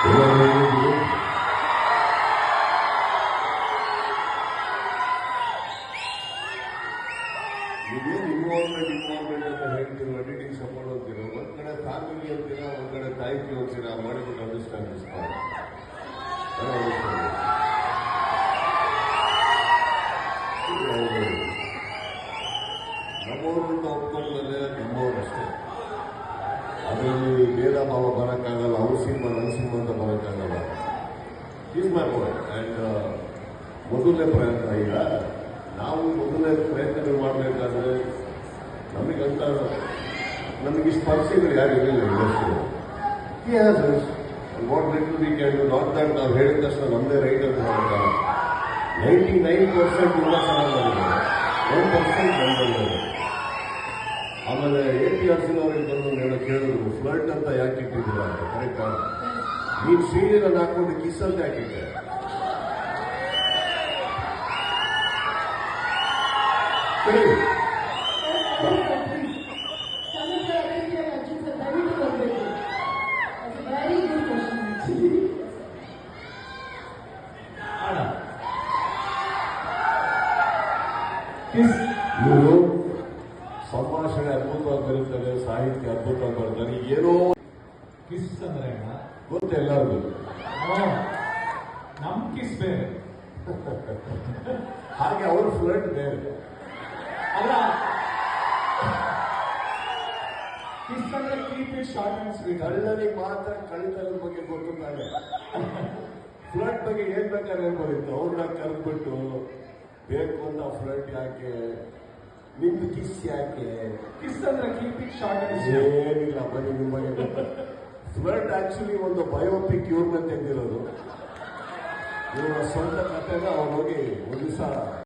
ನೀವೇನು ಇನ್ವಾಲ್ವ್ಮೆಂಟ್ ಅಂತ ಹೇಳ್ತೀರೋ, editing support ಅಂತೀರೋ, ಒಂದ್ ಕಡೆ ಫ್ಯಾಮಿಲಿ ಅಂತೀರಾ, ಒಂದ್ ಕಡೆ ತಾಯಿ ಅಂತೀರಾ, ಮಾಡಿಬಿಟ್ಟು ಅಂಡರ್ಸ್ಟ್ಯಾಂಡ್ ನಮ್ಮವ್ರನ್ನ ಒಪ್ಕೊಂಡ್ಮೇಲೆ ನಮ್ಮವ್ರಷ್ಟೇ. ಅದರಲ್ಲಿ ಭೇದ ಭಾವ ಬರೋಕ್ಕಾಗಲ್ಲ. ಅವ್ರ ಸಿನಿಮಾ ನನ್ನ ಸಿನಿಮಾ ಅಂತ ಬರೋಕ್ಕಾಗಲ್ಲ. Is my point. ಆ್ಯಂಡ್ ಮೊದಲನೇ ಪ್ರಯತ್ನ ಈಗ ನಾವು ಮೊದಲನೇ ಪ್ರಯತ್ನಗಳು ಮಾಡಬೇಕಾದ್ರೆ ನಮಗಂತ ನಮಗಿಷ್ಟು ಪರಿಚಯಗಳು ಯಾರು ಇರಲಿಲ್ಲ industry. What little we can do, not that ನಾವು ಹೇಳಿದ ತಕ್ಷಣ ನಮ್ಮದೇ ರೈಟ್ ಅಂತ ಮಾಡಬೇಕಲ್ಲ. 99% ತುಂಬ ಚೆನ್ನಾಗಿ ಮಾಡಿದ್ದಾರೆ, 1% ಬಂದಿದ್ದಾರೆ. ಆಮೇಲೆ APRC ಅವ್ರಿಗೆ ಬಂದು ಕೇಳಿದ್ರು, ಫ್ಲರ್ಟ್ ಅಂತ ಯಾಕೆ ಇಟ್ಟಿದ್ದೀರಾ ಅಂತ. ಕರೆಕ್ಟಾ? ನೀನು ಸೀರಿಯಲ್ ಹಾಕೊಂಡು ಕಿಸ್ ಅಂತ ಯಾಕಿಟ್ಟೆ? ಇವರು ಸಂಭಾಷಣೆ ಅದ್ಭುತವಾಗಿ ಬರುತ್ತದೆ, ಸಾಹಿತ್ಯ ಅದ್ಭುತವಾಗಿ ಬರ್ತಾರೆ. ಏನೋ ಕಿಸ್ ಅಂದ್ರೆ ಗೊತ್ತ ಎಲ್ಲರಿಗೂ. ನಮ್ ಕಿಸ್ ಬೇರೆ, ಹಾಗೆ ಅವ್ರ ಫ್ಲರ್ಟ್ ಬೇರೆ ಅಲ್ಲ. ಕಿಸ್ ಅಂದ್ರೆ keep it short and sweet. ಕಳ್ಳನಿಗೆ ಮಾತ್ರ ಕಳ್ಳತನದ ಬಗ್ಗೆ ಗೊತ್ತು ತಾನೆ. ಫ್ಲರ್ಟ್ ಬಗ್ಗೆ ಏನ್ ಬೇಕಾದ್ರೆ ಹೇಳ್ಬೋದಿತ್ತು. ಅವ್ರನ್ನ ಕರೆದ್ಬಿಟ್ಟು ಬೇಕು ಅಂತ ಫ್ಲರ್ಟ್ ಯಾಕೆ, ನಿಮ್ದು ಕಿಸ್ ಯಾಕೆ? ಕಿಸ್ ಅಂದ್ರೆ ಕೀಪ್ ಇಟ್ ಶಾರ್ಟ್ ಅಂಡ್ ಏನಿಲ್ಲ ಬನ್ನಿ ನಿಮ್ಮ ಬಗ್ಗೆ ಗೊತ್ತು. ಫ್ಲರ್ಟ್ ಆಕ್ಚುಲಿ ಒಂದು ಬಯೋಪಿಕ್ ಇವ್ರನ್ನ ತೆಗೆದಿರೋದು. ಇವರ ಸ್ವಂತ ಕಥೆನ ಅವ್ರು ಹೋಗಿ ಒಂದು ದಿವಸ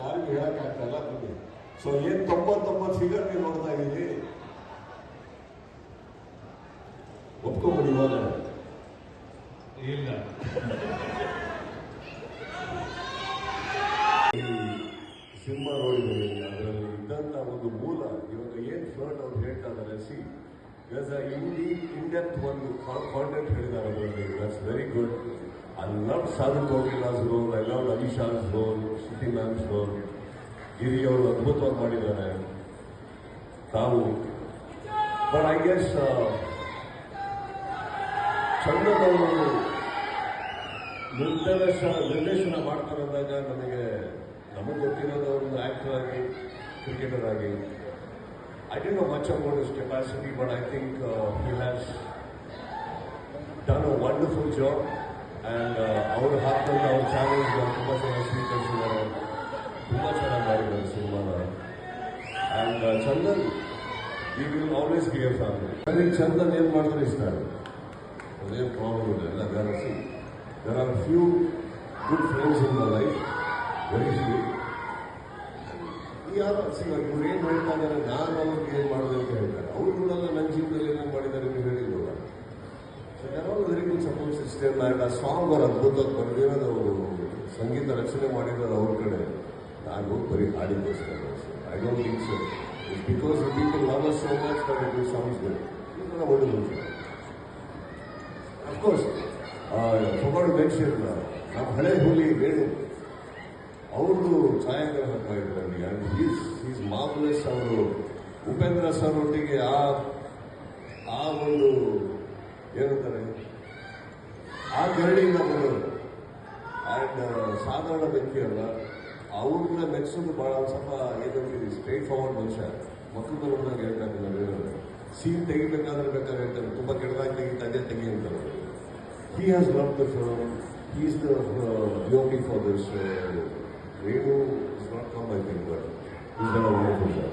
ಯಾರಿಗೂ ಹೇಳಕ್ಕಾಗ್ತಲ್ಲ ಬನ್ನಿ. ಸೊ ಏನ್ 99 ಫಿಗರ್ ನೀವು ನೋಡ್ತಾ ಇದ್ದೀವಿ. ಒಪ್ಕೊಂಬಿಡಿ ಇವಾಗ. ಇಲ್ಲ, ಸಿನಿಮಾ ನೋಡಿದ್ದೀನಿ. ಅದರಲ್ಲಿ ಇದ್ದಂತ ಒಂದು ಮೂಲ ಇವಾಗ ಏನ್ ಫ್ಲರ್ಟ್ ಅವ್ರು ಹೇಳ್ತಾ ಇದ್ದಾರೆ. ಸಿ ಇನ್-ಡೆಪ್ತ್ ಒಂದು ಕಾಂಟೆಂಟ್ ಹೇಳಿದ್ದಾರೆ ಅದರಲ್ಲಿ. That's very good. I love Sadhu Kokila's role, I love Alishan's role, Shruti ma'am's role. Giri ಅವರು ಅದ್ಭುತವಾಗಿ ಮಾಡಿದ್ದಾರೆ ತಾವು. ಬಟ್ ಐ ಗೆಸ್ ಚಂದನ್ ಅವರು ನಿರ್ದೇಶನ ಮಾಡ್ತಾರಂದಾಗ ನಮಗೆ ಗೊತ್ತಿರೋದು ಒಂದು ಆಕ್ಟರ್ ಆಗಿ, ಕ್ರಿಕೆಟರ್ ಆಗಿ. I didn't know much about his capacity, but I think he has done a wonderful job. And ಅವರು ಹಾಕಿದಂಥ ಅವ್ರ ಚಾಲೆಂಜ್ ತುಂಬ ಚೆನ್ನಾಗಿ ಸ್ವೀಕರಿಸಿದ್ದಾರೆ, ತುಂಬ ಚೆನ್ನಾಗಿ ಮಾಡಿದ್ದಾರೆ ಸಿನಿಮಾನ. And Chandan, we will always B A family. Chandan ಏನು ಮಾಡಿದ್ರೆ ಇಷ್ಟ, ಅದೇನು ಪ್ರಾಬ್ಲಮ್ ಇಲ್ಲ. ಎಲ್ಲ there are a few good friends in my life, very few. ಯಾರು ಇವ್ರು ಏನು ಹೇಳ್ತಾ ಇದ್ದಾರೆ, ನಾನು ಅವ್ರಿಗೆ ಏನು ಮಾಡಿದೆ ಅಂತ ಹೇಳ್ತಾರೆ. ಅವ್ರು ಕೂಡ ನನ್ನ ಜೀವನದಲ್ಲಿ ಏನೇನು ಮಾಡಿದ್ದಾರೆ ನೀವು ಹೇಳಿಲ್ವಲ್ಲ. ಸೊ ಯಾರೋ very good support system. And ಆ ಸಾಂಗ್ ಅವ್ರು ಅದ್ಭುತವಾಗಿ ಬರೆದಿರೋದು, ಸಂಗೀತ ರಚನೆ ಮಾಡಿರೋದು ಅವ್ರ ಕಡೆ. ನಾನು ಹೋಗಿ ಬರೀ ಹಾಡಿಗೋಸ್ಕರ. I don't think so. It's because the people love us so much that it songs good. ಇದನ್ನ ಒಳ್ಳೆದು. ಅಫ್ಕೋರ್ಸ್ ಫಾರ್ವರ್ಡ್ ಮೆನ್ಷನ್ ನಮ್ಮ ಹಳೆ ಹುಲಿ ವೇಣು ಅವ್ರದ್ದು ಛಾಯಾಗ್ರಹ ಹಾಕ್ತಾ ಇದ್ರಲ್ಲಿ. And is marvellous. ಅವರು ಉಪೇಂದ್ರ ಸರ್ ಒಟ್ಟಿಗೆ ಆ ಒಂದು ಏನಂತಾರೆ ಆ ಗರಡಿಯಿಂದ ಬರೋದು. ಆ್ಯಂಡ್ ಸಾಧಾರಣ ವ್ಯಕ್ತಿ ಅಲ್ಲ. ಅವ್ರನ್ನ ಮೆಚ್ಚೋದು ಭಾಳ ಸ್ವಲ್ಪ ಏನಂತೀವಿ, ಸ್ಟ್ರೈಟ್ ಫಾರ್ವರ್ಡ್ ಮನುಷ್ಯ. ಮಕ್ಕಳು ನೋಡಿದಾಗ ಹೇಳ್ತಾರೆ, ನಾವು ಸೀನ್ ತೆಗಿಬೇಕಾದ್ರೆ ಹೇಳ್ತಾರೆ, ತುಂಬ ಕೆಟ್ಟದಾಗಿ ತೆಗಿ ಅಂತಾರೆ. He has loved the film. He is the DOP for this. Renu is not come, I think, but he's done a wonderful job.